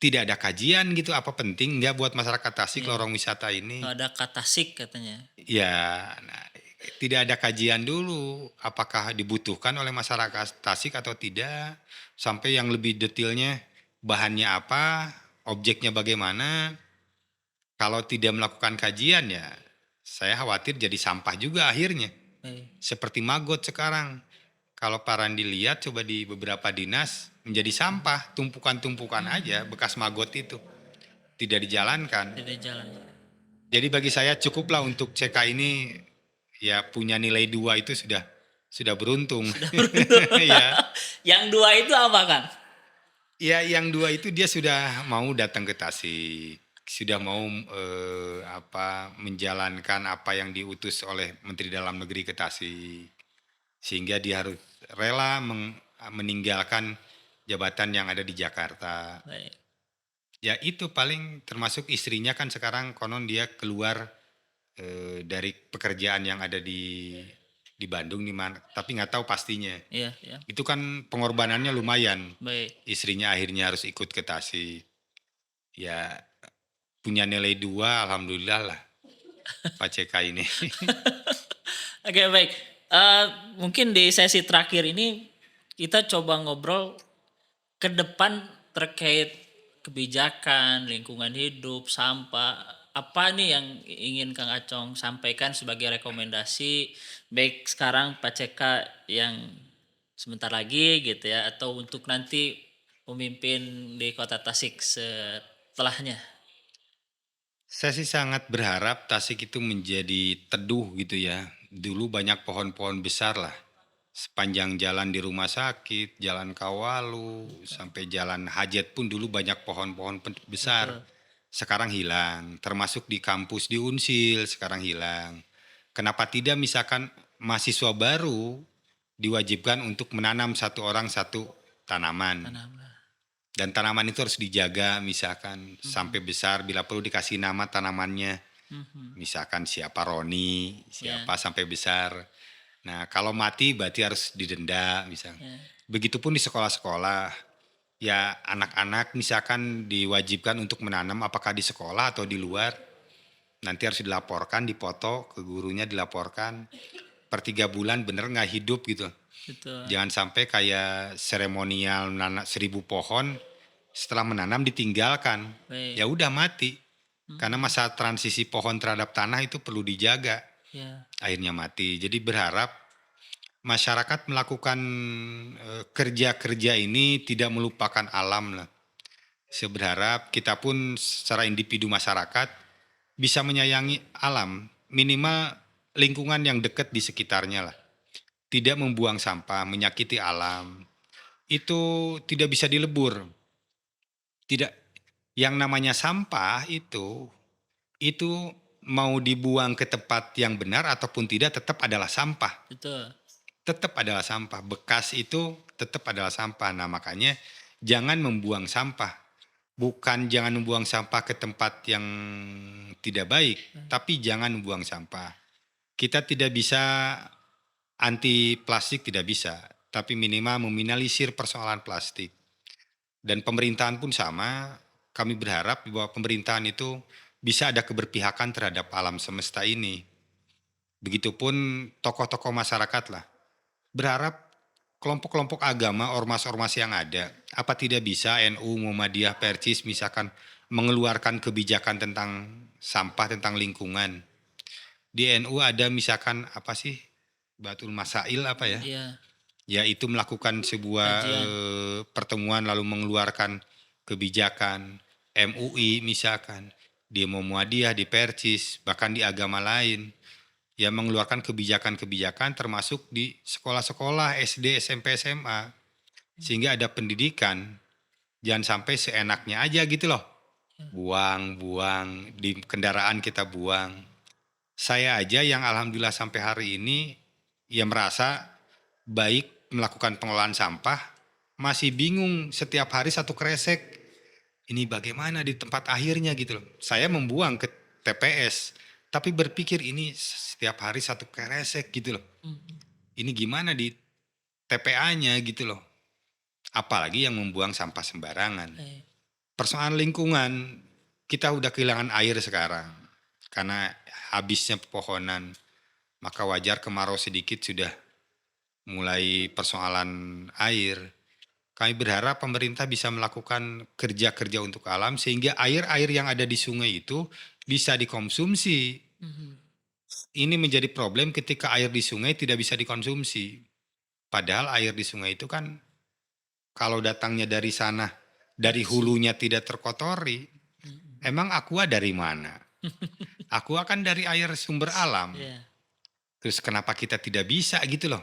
Tidak ada kajian gitu, apa penting nggak buat masyarakat Tasik lorong wisata ini. Ada kata sik katanya. Ya, nah, tidak ada kajian dulu apakah dibutuhkan oleh masyarakat Tasik atau tidak. Sampai yang lebih detailnya bahannya apa, objeknya bagaimana. Kalau tidak melakukan kajian ya saya khawatir jadi sampah juga akhirnya. Seperti magot sekarang. Kalau Pak Randi lihat coba di beberapa dinas menjadi sampah, tumpukan-tumpukan aja bekas magot itu. Tidak dijalankan. Tidak jalan. Jadi bagi saya cukuplah untuk CK ini ya punya nilai 2 itu sudah beruntung. Ya. Yang 2 itu apa Kang? Ya yang 2 itu dia sudah mau datang ke Tasik. Sudah mau menjalankan apa yang diutus oleh Menteri Dalam Negeri ke Tasik. Sehingga dia harus rela meninggalkan jabatan yang ada di Jakarta. Baik. Ya itu paling termasuk istrinya kan sekarang konon dia keluar dari pekerjaan yang ada di Bandung nih man, tapi nggak tahu pastinya. Iya. Itu kan pengorbanannya lumayan. Baik. Istrinya akhirnya harus ikut ke Tasik. Ya punya nilai 2 alhamdulillah lah Pak CK ini. Oke, baik. Mungkin di sesi terakhir ini kita coba ngobrol ke depan terkait kebijakan, lingkungan hidup, sampah. Apa nih yang ingin Kang Acong sampaikan sebagai rekomendasi baik sekarang Pak CK yang sebentar lagi gitu ya, atau untuk nanti pemimpin di Kota Tasik setelahnya? Saya sih sangat berharap Tasik itu menjadi teduh gitu ya. Dulu banyak pohon-pohon besar lah. Sepanjang jalan di rumah sakit, jalan Kawalu, sampai jalan Hajat pun dulu banyak pohon-pohon besar. Betul, Sekarang hilang, termasuk di kampus di Unsil sekarang hilang. Kenapa tidak misalkan mahasiswa baru diwajibkan untuk menanam satu orang satu tanaman. tanaman. Dan tanaman itu harus dijaga misalkan sampai Mhm, besar, bila perlu dikasih nama tanamannya. mhm. Misalkan siapa Roni, Ya, siapa sampai besar. Nah kalau mati berarti harus didenda misalnya. ya, Begitupun di sekolah-sekolah, ya anak-anak misalkan diwajibkan untuk menanam apakah di sekolah atau di luar. Nanti harus dilaporkan, dipoto ke gurunya, dilaporkan per 3 bulan bener nggak hidup gitu. betul. Jangan sampai kayak seremonial menanam 1.000 pohon, setelah menanam ditinggalkan, ya Baik. udah mati. Karena Mhm, masa transisi pohon terhadap tanah itu perlu dijaga, ya, akhirnya mati. Jadi berharap masyarakat melakukan kerja-kerja ini tidak melupakan alam lah. Saya berharap kita pun secara individu masyarakat bisa menyayangi alam, minimal lingkungan yang dekat di sekitarnya lah. Tidak membuang sampah, menyakiti alam, itu tidak bisa dilebur. Tidak, yang namanya sampah itu mau dibuang ke tempat yang benar ataupun tidak tetap adalah sampah. betul. Tetap adalah sampah. Bekas itu tetap adalah sampah. Nah, makanya jangan membuang sampah. Bukan jangan membuang sampah ke tempat yang tidak baik, Baik. tapi jangan membuang sampah. Kita tidak bisa anti plastik, tidak bisa, tapi minimal meminimalisir persoalan plastik. Dan pemerintahan pun sama, kami berharap bahwa pemerintahan itu bisa ada keberpihakan terhadap alam semesta ini. Begitupun tokoh-tokoh masyarakat lah. Berharap kelompok-kelompok agama, ormas-ormas yang ada, apa tidak bisa NU, Muhammadiyah, Percis misalkan mengeluarkan kebijakan tentang sampah, tentang lingkungan. Di NU ada misalkan apa sih, Batul Masail apa ya? Iya, Yaitu melakukan sebuah kajian. pertemuan lalu mengeluarkan kebijakan. MUI misalkan, di Muhammadiyah, di Percis, bahkan di agama lain, yang mengeluarkan kebijakan-kebijakan termasuk di sekolah-sekolah SD, SMP, SMA, sehingga ada pendidikan. Jangan sampai seenaknya aja gitu loh, Ya, buang-buang di kendaraan kita buang. Saya aja yang alhamdulillah sampai hari ini ya merasa baik melakukan pengelolaan sampah, masih bingung setiap hari satu kresek. Ini bagaimana di tempat akhirnya gitu loh. Saya membuang ke TPS, tapi berpikir ini setiap hari satu kresek gitu loh. mhm, Ini gimana di TPA-nya gitu loh. Apalagi yang membuang sampah sembarangan. baik. Persoalan lingkungan, kita udah kehilangan air sekarang. Karena habisnya pepohonan, maka wajar kemarau sedikit sudah mulai persoalan air. Kami berharap pemerintah bisa melakukan kerja-kerja untuk alam sehingga air-air yang ada di sungai itu bisa dikonsumsi. Mhm, Ini menjadi problem ketika air di sungai tidak bisa dikonsumsi. Padahal air di sungai itu kan kalau datangnya dari sana, dari bersih. hulunya tidak terkotori, Mhm. emang aqua dari mana? Aqua kan dari air sumber alam. Iya, Terus kenapa kita tidak bisa gitu loh?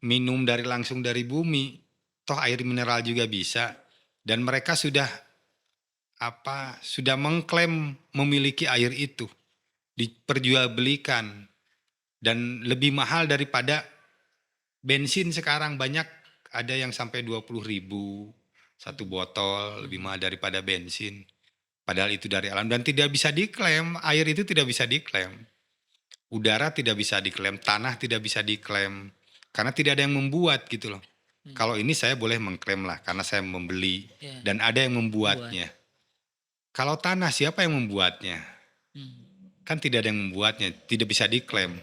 Minum dari langsung dari bumi. Toh air mineral juga bisa. Dan mereka sudah mengklaim memiliki air itu, diperjualbelikan dan lebih mahal daripada bensin sekarang. Banyak ada yang sampai 20.000 satu mhm, botol, lebih mhm, mahal daripada bensin. Padahal itu dari alam dan tidak bisa diklaim, air itu tidak bisa diklaim. Udara tidak bisa diklaim, tanah tidak bisa diklaim karena tidak ada yang membuat gitu loh. mhm, Kalau ini saya boleh mengklaim lah karena saya membeli iya, dan ada yang buat. membuatnya. Kalau tanah siapa yang membuatnya? Mhm, Kan tidak ada yang membuatnya, tidak bisa diklaim.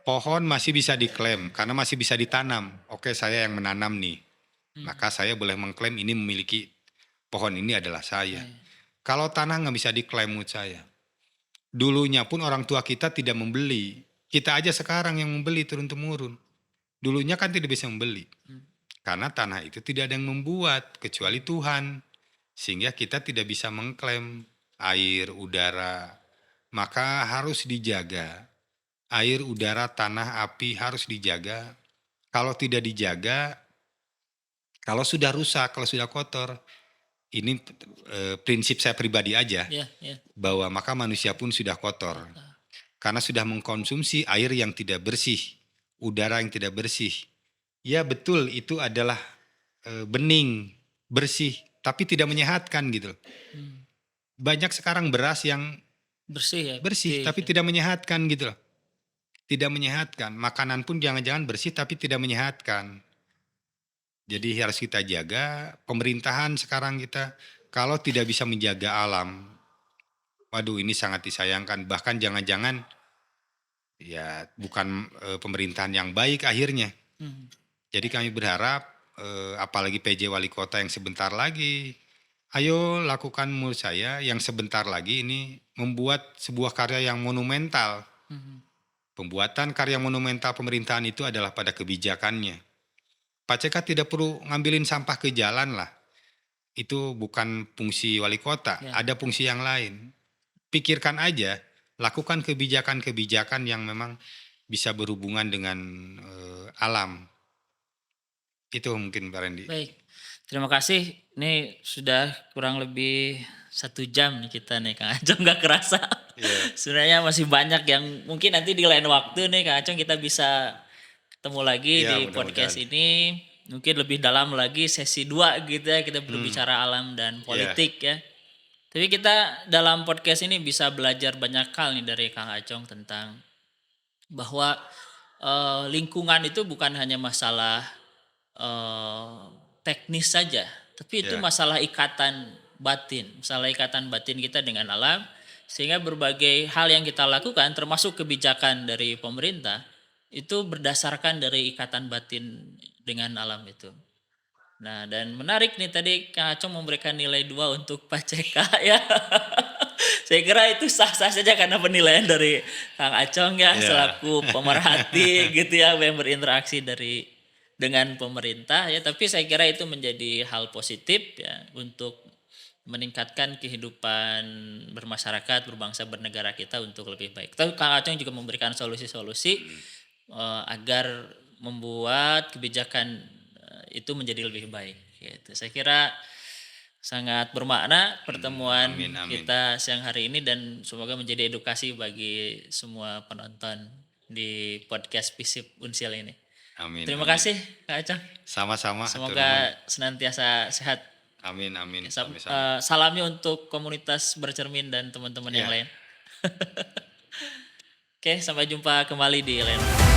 pohon masih bisa diklaim karena masih bisa ditanam. Oke, saya yang menanam nih. Maka saya boleh mengklaim ini memiliki pohon ini adalah saya. Kalau tanah nggak bisa diklaim menurut saya. Dulunya pun orang tua kita tidak membeli. Kita aja sekarang yang membeli turun-temurun. Dulunya kan tidak bisa membeli. Karena tanah itu tidak ada yang membuat kecuali Tuhan. Sehingga kita tidak bisa mengklaim air, udara. Maka harus dijaga. Air, udara, tanah, api harus dijaga. Kalau tidak dijaga, kalau sudah rusak, kalau sudah kotor, ini prinsip saya pribadi aja, bahwa maka manusia pun sudah kotor. Karena sudah mengkonsumsi air yang tidak bersih, udara yang tidak bersih. Ya betul, itu adalah bening, bersih, tapi tidak menyehatkan gitu. Banyak sekarang beras yang bersih tapi tidak menyehatkan gitu loh. Tidak menyehatkan. Makanan pun jangan-jangan bersih tapi tidak menyehatkan. Jadi harus kita jaga. Pemerintahan sekarang kita kalau tidak bisa menjaga alam, waduh ini sangat disayangkan. Bahkan jangan-jangan ya bukan pemerintahan yang baik akhirnya. Jadi kami berharap apalagi PJ Wali Kota yang sebentar lagi, ayo lakukan menurut saya yang sebentar lagi ini membuat sebuah karya yang monumental. Pembuatan karya monumental pemerintahan itu adalah pada kebijakannya. Pak CK tidak perlu ngambilin sampah ke jalan lah. Itu bukan fungsi wali kota, ada fungsi yang lain. Pikirkan aja, lakukan kebijakan-kebijakan yang memang bisa berhubungan dengan alam. Itu mungkin Pak Randy. Baik, terima kasih. Ini sudah kurang lebih 1 jam nih kita nih Kang Acong, nggak kerasa. Sebenarnya masih banyak yang mungkin nanti di lain waktu nih Kang Acong kita bisa ketemu lagi di podcast ini. Mungkin lebih dalam lagi sesi 2 gitu ya, kita berbicara alam dan politik ya. Tapi kita dalam podcast ini bisa belajar banyak hal nih dari Kang Acong tentang bahwa lingkungan itu bukan hanya masalah teknis saja, tapi itu masalah ikatan batin kita dengan alam, sehingga berbagai hal yang kita lakukan termasuk kebijakan dari pemerintah itu berdasarkan dari ikatan batin dengan alam itu. Nah, dan menarik nih tadi Kang Acong memberikan nilai 2 untuk Pak CK ya. Saya kira itu sah-sah saja karena penilaian dari Kang Acong ya selaku pemerhati gitu ya yang berinteraksi dengan pemerintah ya, tapi saya kira itu menjadi hal positif ya untuk meningkatkan kehidupan bermasyarakat, berbangsa, bernegara kita untuk lebih baik. Tapi Kang Acong juga memberikan solusi-solusi agar membuat kebijakan itu menjadi lebih baik. Gitu. Saya kira sangat bermakna pertemuan kita siang hari ini dan semoga menjadi edukasi bagi semua penonton di podcast FISIP Unsil ini. Amin. Terima kasih Kak Acong. Sama-sama. Semoga senantiasa sehat. Amin. Salamnya untuk komunitas bercermin dan teman-teman yang lain. Oke, sampai jumpa kembali di lain.